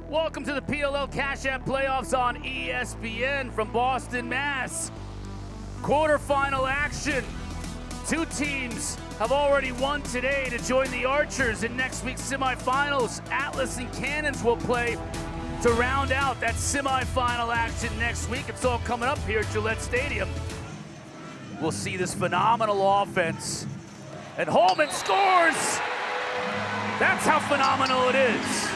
Welcome to the PLL Cash App Playoffs on ESPN from Boston, Mass. Quarterfinal action. Two teams have already won today to join the Archers in next week's semifinals. Atlas and Cannons will play to round out that semifinal action next week. It's all coming up here at Gillette Stadium. We'll see this phenomenal offense. And Holman scores! That's how phenomenal it is.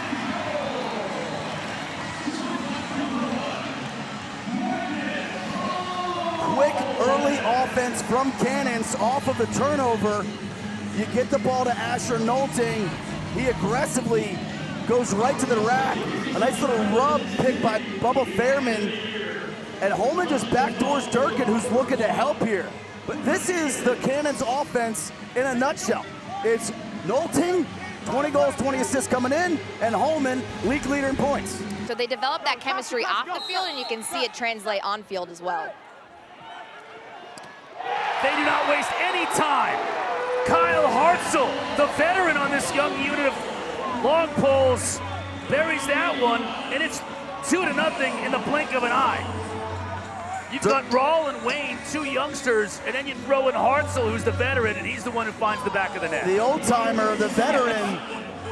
Quick early offense from Cannons off of the turnover. You get the ball to Asher Nolting. He aggressively goes right to the rack. A nice little rub pick by Bubba Fairman. And Holman just backdoors Durkin, who's looking to help here. But this is the Cannons offense in a nutshell. It's Nolting, 20 goals, 20 assists coming in, and Holman, league leader in points. So they develop that chemistry off the field, and you can see it translate on field as well. They do not waste any time. Kyle Hartzell, the veteran on this young unit of long poles, buries that one, and it's 2-0 in the blink of an eye. You've got Raul and Wayne, two youngsters, and then you throw in Hartzell, who's the veteran, and he's the one who finds the back of the net. The old-timer, the veteran,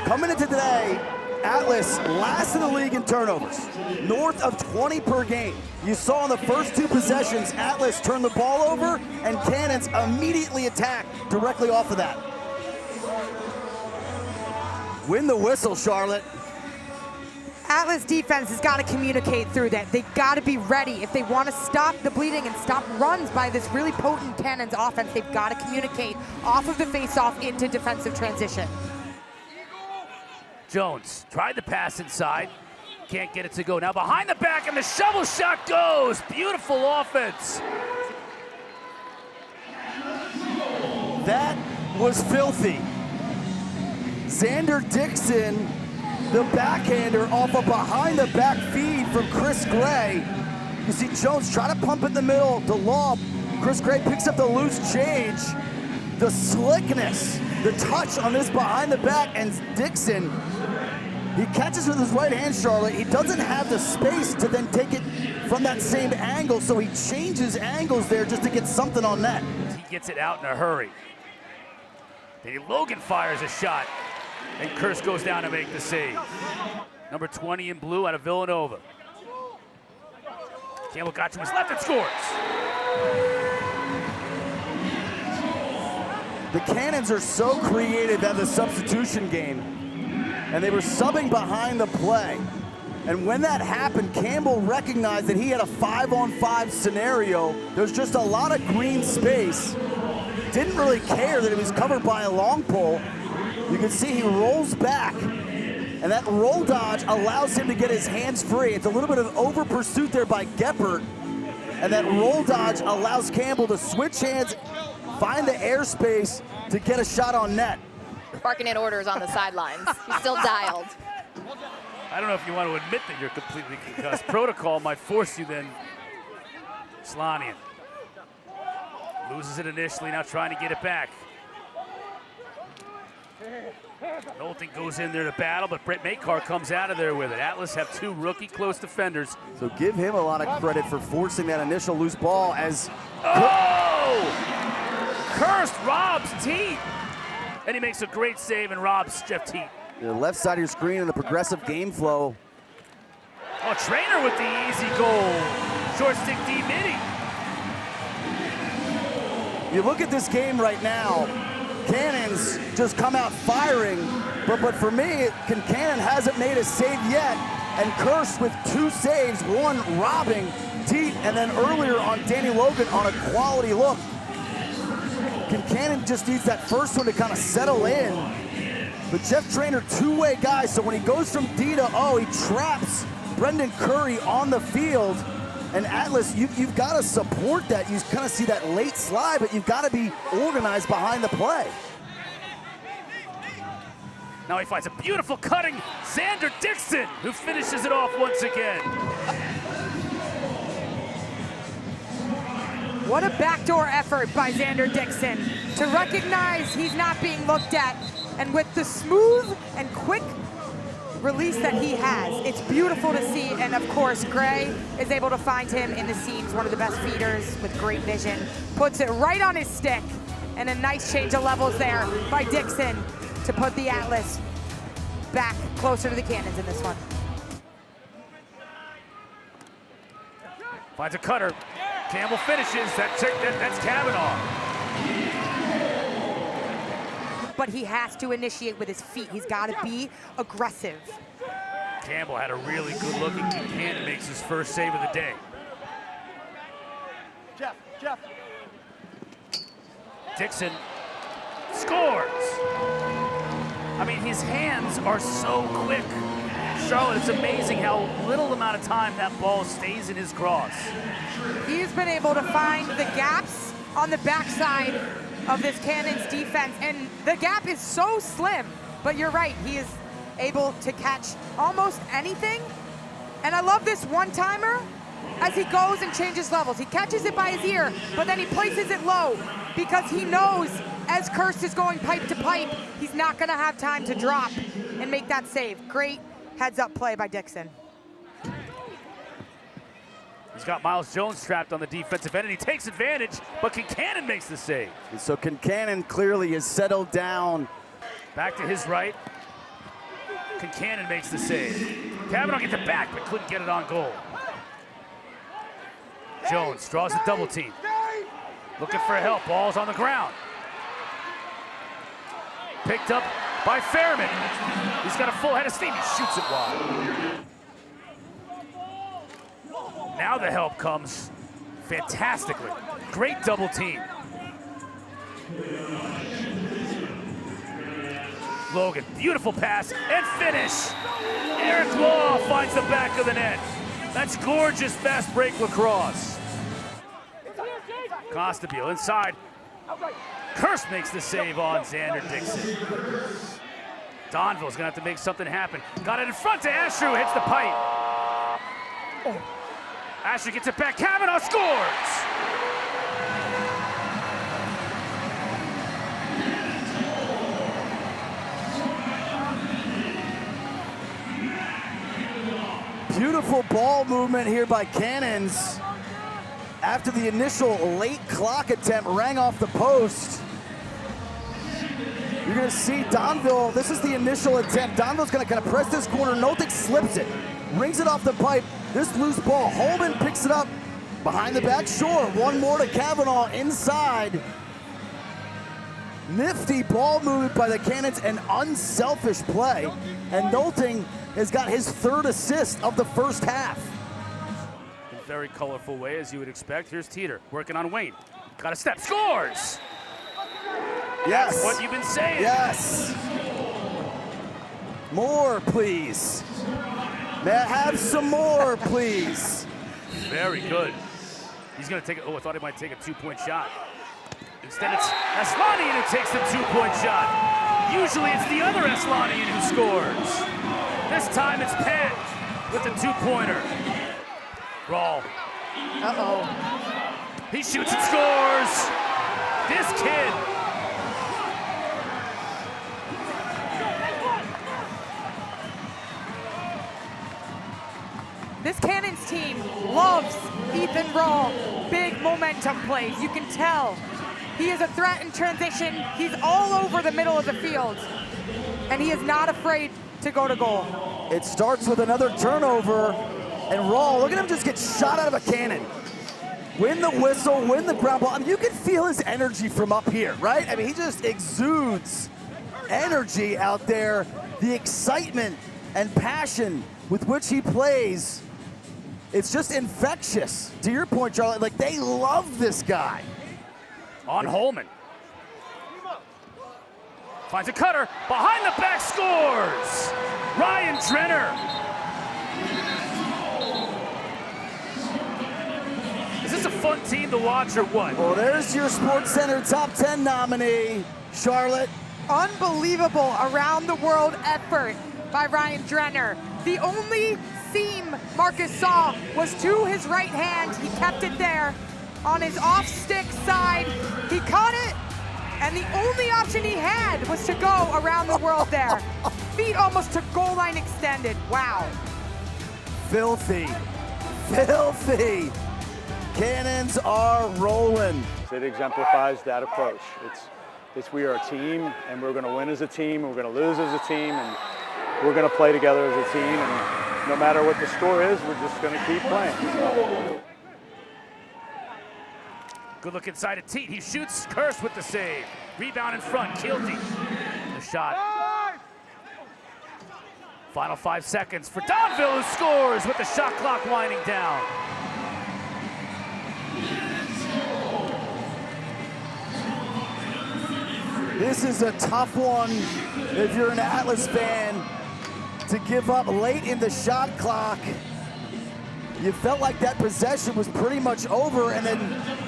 coming into today, Atlas last in the league in turnovers, north of 20 per game. You saw in the first two possessions, Atlas turned the ball over, and Cannons immediately attacked directly off of that. Win the whistle, Charlotte. Atlas defense has got to communicate through that. They've got to be ready. If they want to stop the bleeding and stop runs by this really potent Cannons offense, they've got to communicate off of the face-off into defensive transition. Jones tried to pass inside, can't get it to go. Now behind the back, and the shovel shot goes. Beautiful offense. That was filthy. Xander Dixon, the backhander off a behind-the-back feed from Chris Gray. You see Jones try to pump it in the middle, the lob. Chris Gray picks up the loose change. The slickness, the touch on this behind-the-back, and Dixon, he catches with his right hand, Charlotte. He doesn't have the space to then take it from that same angle, so he changes angles there just to get something on net. He gets it out in a hurry. Then Logan fires a shot, and Kurse goes down to make the save. Number 20 in blue out of Villanova. Campbell got to his left and scores. The Cannons are so creative at the substitution game, and they were subbing behind the play. And when that happened, Campbell recognized that he had a 5-on-5 scenario. There's just a lot of green space. Didn't really care that it was covered by a long pole. You can see he rolls back, and that roll dodge allows him to get his hands free. It's a little bit of over pursuit there by Geppert, and that roll dodge allows Campbell to switch hands, find the airspace to get a shot on net. Barking in orders on the sidelines. He's still dialed. I don't know if you want to admit that you're completely concussed. Protocol might force you then. Slanian loses it initially, now trying to get it back. Nolting goes in there to battle, but Brett Makar comes out of there with it. Atlas have two rookie close defenders. So give him a lot of credit for forcing that initial loose ball as... Oh! Cursed robs Teat. And he makes a great save and robs Jeff Teat. The left side of your screen and the progressive game flow. Oh, Trainer with the easy goal. Short stick D midi. You look at this game right now, Cannons just come out firing, but for me, Cannon hasn't made a save yet, and Curse with two saves, one robbing Teat, and then earlier on Danny Logan on a quality look. Cannon just needs that first one to kind of settle in. But Jeff Trainer, two-way guy, so when he goes from D to O, he traps Brendan Curry on the field. And Atlas, you've got to support that. You kind of see that late slide, but you've got to be organized behind the play. Now he finds a beautiful cutting Xander Dixon, who finishes it off once again. What a backdoor effort by Xander Dixon to recognize he's not being looked at, and with the smooth and quick release that he has. It's beautiful to see, and of course, Gray is able to find him in the seams, one of the best feeders with great vision. Puts it right on his stick, and a nice change of levels there by Dixon to put the Atlas back closer to the Cannons in this one. Finds a cutter. Campbell finishes. That's Kavanaugh. But he has to initiate with his feet. He's got to be aggressive. Campbell had a really good look at Kincannon, makes his first save of the day. Jeff. Dixon scores. I mean, his hands are so quick. Charlotte, it's amazing how little amount of time that ball stays in his cross. He's been able to find the gaps on the backside of this Cannons defense, and the gap is so slim, but you're right, he is able to catch almost anything. And I love this one-timer as he goes and changes levels. He catches it by his ear, but then he places it low because he knows as Kirst is going pipe to pipe, he's not gonna have time to drop and make that save. Great heads-up play by Dixon. He's got Miles Jones trapped on the defensive end, and he takes advantage, but Kincannon makes the save. And so Kincannon clearly has settled down. Back to his right. Kincannon makes the save. Kavanaugh gets it back, but couldn't get it on goal. Jones draws a double team. Looking for help, ball's on the ground. Picked up by Fairman. He's got a full head of steam, he shoots it wide. Now the help comes fantastically. Great double team. Logan, beautiful pass and finish. Eric Law finds the back of the net. That's gorgeous fast break lacrosse. Costabile inside. Kirst makes the save on Xander Dixon. Donville's gonna have to make something happen. Got it in front to Asher, who hits the pipe. Oh. Asher gets it back, Kavanaugh scores! Beautiful ball movement here by Cannons. After the initial late clock attempt rang off the post. You're gonna see Donville, this is the initial attempt. Donville's gonna kind of press this corner, Nothing slips it, rings it off the pipe. This loose ball, Holman picks it up behind the back shore. One more to Kavanaugh inside. Nifty ball movement by the Cannons, an unselfish play. And Nolting has got his third assist of the first half. In a very colorful way, as you would expect. Here's Teeter working on Wayne. Got a step, scores! Yes. That's what you've been saying. Yes. More, please. May I have some more, please? Very good. He's gonna take it. Oh, I thought he might take a 2-point shot. Instead, it's Aslanian who takes the 2-point shot. Usually it's the other Aslanian who scores. This time it's Pat with the 2-pointer. Rawl. Uh-oh. He shoots and scores. This kid. This Cannons team loves Ethan Rawl. Big momentum plays. You can tell he is a threat in transition. He's all over the middle of the field, and he is not afraid to go to goal. It starts with another turnover, and Rawl, look at him just get shot out of a cannon. Win the whistle, win the ground ball. I mean, you can feel his energy from up here, right? I mean, he just exudes energy out there, the excitement and passion with which he plays. It's just infectious. To your point, Charlie, like they love this guy. On Holman. Finds a cutter, behind the back scores! Ryan Drenner. Is this a fun team to watch or what? Well, there's your SportsCenter Top 10 nominee, Charlotte. Unbelievable around the world effort by Ryan Drenner. The only seam Marcus saw was to his right hand. He kept it there on his off-stick side. He caught it, And the only option he had was to go around the world there. Feet almost to goal line extended. Wow. Filthy. Filthy. Cannons are rolling. It exemplifies that approach. It's we are a team, and we're going to win as a team, and we're going to lose as a team, and we're going to play together as a team. And no matter what the score is, we're just going to keep playing. Good look inside of Teat. He shoots. Curse with the save. Rebound in front. Kilty. The shot. Final 5 seconds for Donville, who scores with the shot clock winding down. This is a tough one if you're an Atlas fan to give up late in the shot clock. You felt like that possession was pretty much over, and then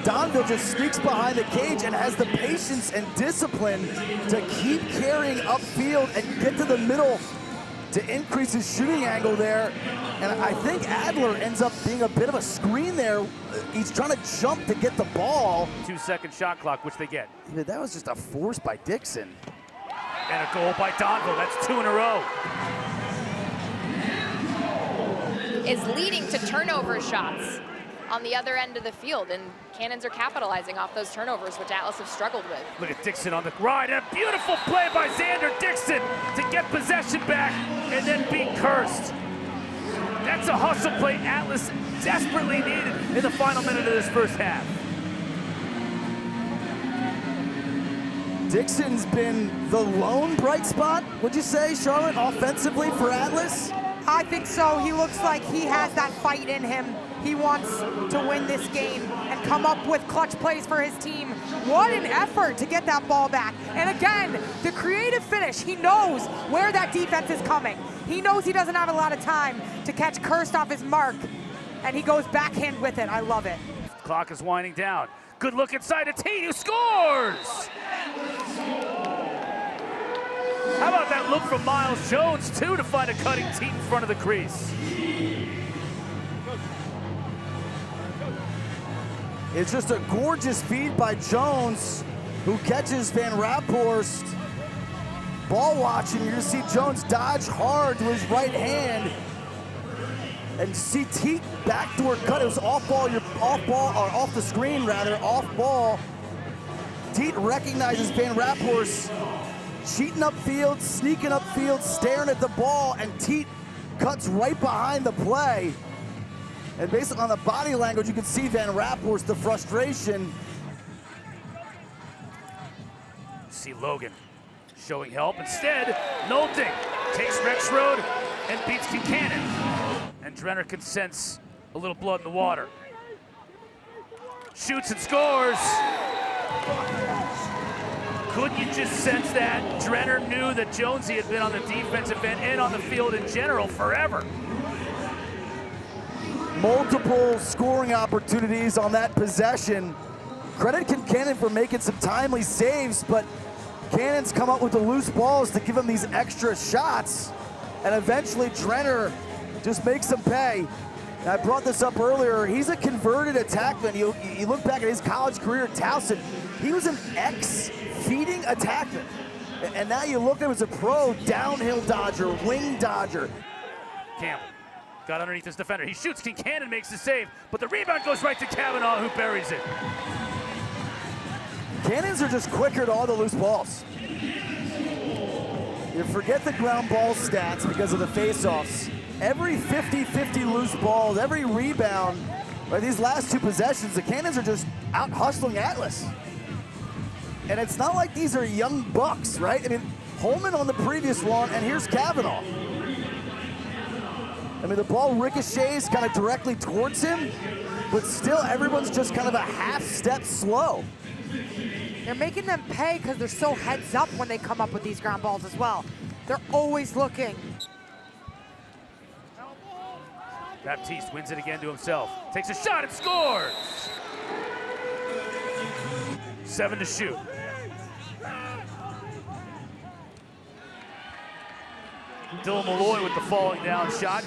Donville just sneaks behind the cage and has the patience and discipline to keep carrying upfield and get to the middle to increase his shooting angle there. And I think Adler ends up being a bit of a screen there. He's trying to jump to get the ball. 2-second shot clock, which they get. Yeah, that was just a force by Dixon. And a goal by Donville. That's 2 in a row. Is leading to turnover shots on the other end of the field, and Cannons are capitalizing off those turnovers, which Atlas have struggled with. Look at Dixon on the ride. A beautiful play by Xander Dixon to get possession back and then beat Cursed. That's a hustle play Atlas desperately needed in the final minute of this first half. Dixon's been the lone bright spot, would you say, Charlotte, offensively for Atlas? I think so. He looks like he has that fight in him. He wants to win this game and come up with clutch plays for his team. What an effort to get that ball back. And again, the creative finish. He knows where that defense is coming. He knows he doesn't have a lot of time to catch Cursed off his mark, and he goes backhand with it. I love it. Clock is winding down. Good look inside to T, who scores! How about that look from Miles Jones, too, to find a cutting Teat in front of the crease? It's just a gorgeous feed by Jones, who catches Van Raphorst. Ball watching, you're gonna see Jones dodge hard to his right hand, and see Teat backdoor cut. It was off the screen rather, off ball. Teat recognizes Van Raphorst cheating upfield, sneaking upfield, staring at the ball, and Teat cuts right behind the play. And based on the body language, you can see Van Raphorst, the frustration. See Logan showing help. Instead, Nolting takes Rexroad and beats Kincannon. And Drenner can sense a little blood in the water. Shoots and scores. Couldn't you just sense that? Drenner knew that Jonesy had been on the defensive end and on the field in general forever. Multiple scoring opportunities on that possession. Credit Kincannon for making some timely saves, but Cannon's come up with the loose balls to give him these extra shots, and eventually Drenner just makes them pay. And I brought this up earlier. He's a converted attackman. You look back at his college career at Towson, he was an ex-feeding attackman. And now you look at him as a pro downhill dodger, wing dodger. Campbell got underneath his defender. He shoots, Kincannon makes the save, but the rebound goes right to Kavanaugh, who buries it. Cannons are just quicker to all the loose balls. You forget the ground ball stats because of the face-offs. Every 50-50 loose balls, every rebound, right, these last two possessions, the Cannons are just out hustling Atlas. And it's not like these are young bucks, right? I mean, Holman on the previous one, and here's Kavanaugh. I mean, the ball ricochets kind of directly towards him, but still everyone's just kind of a half step slow. They're making them pay because they're so heads up when they come up with these ground balls as well. They're always looking. Baptiste wins it again to himself. Takes a shot and scores! 7 to shoot. Dylan Malloy with the falling down shot.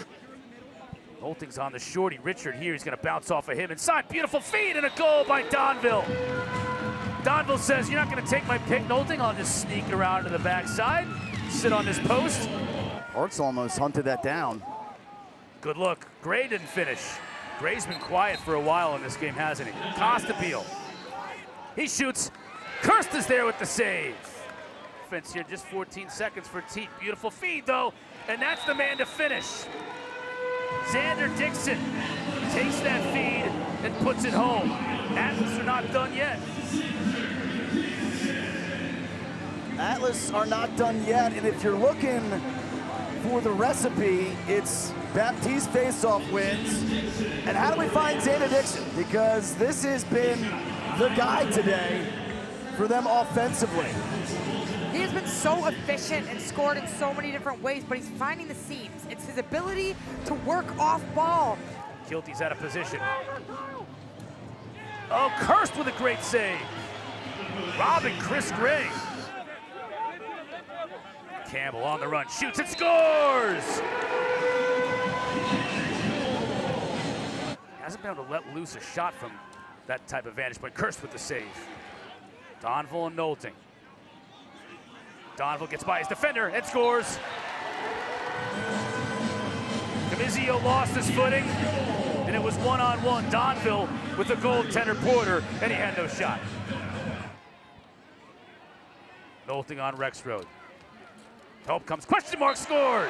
Nolting's on the shorty. Richard here, he's gonna bounce off of him inside. Beautiful feed and a goal by Donville. Donville says, you're not going to take my pick, Nolting. I'll just sneak around to the backside, sit on this post. Arts almost hunted that down. Good look. Gray didn't finish. Gray's been quiet for a while in this game, hasn't he? Costabile. He shoots. Kirst is there with the save. Offense here, just 14 seconds for Teat. Beautiful feed, though, and that's the man to finish. Xander Dixon takes that feed and puts it home. Atlas are not done yet. Atlas are not done yet, and if you're looking for the recipe, it's Baptiste faceoff wins. And how do we find Xander Dixon? Because this has been the guy today for them offensively. He has been so efficient and scored in so many different ways, but he's finding the seams. It's his ability to work off ball. Kilty's out of position. Oh, Kirst with a great save. Robbing Chris Gray. Campbell on the run, shoots and scores! Hasn't been able to let loose a shot from that type of vantage point. Kirst with the save. Donville and Nolting. Donville gets by his defender and scores. Camizio lost his footing, and it was one-on-one. Donville with the goaltender Porter, and he had no shot. Nolting on Rexroad. Help comes, question mark, scores!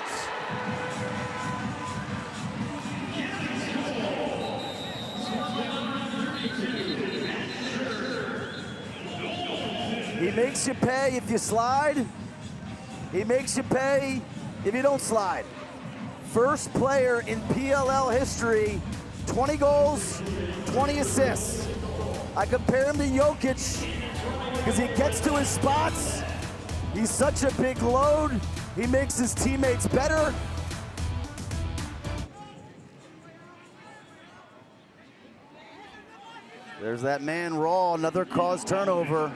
He makes you pay if you slide. He makes you pay if you don't slide. First player in PLL history, 20 goals, 20 assists. I compare him to Jokic because he gets to his spots. He's such a big load. He makes his teammates better. There's that man Raw, another caused turnover.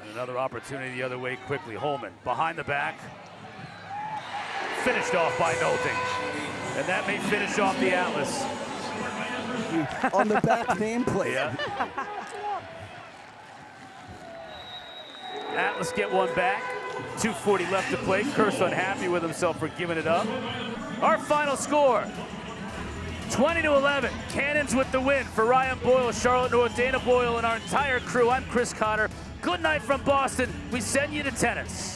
And another opportunity the other way quickly. Holman behind the back. Finished off by Nolting. And that may finish off the Atlas. On the back nameplate. Yeah. Atlas get one back. 2:40 left to play. Kirst unhappy with himself for giving it up. Our final score, 20-11. Cannons with the win. For Ryan Boyle, Charlotte North, Dana Boyle, and our entire crew, I'm Chris Cotter. Good night from Boston. We send you to tennis.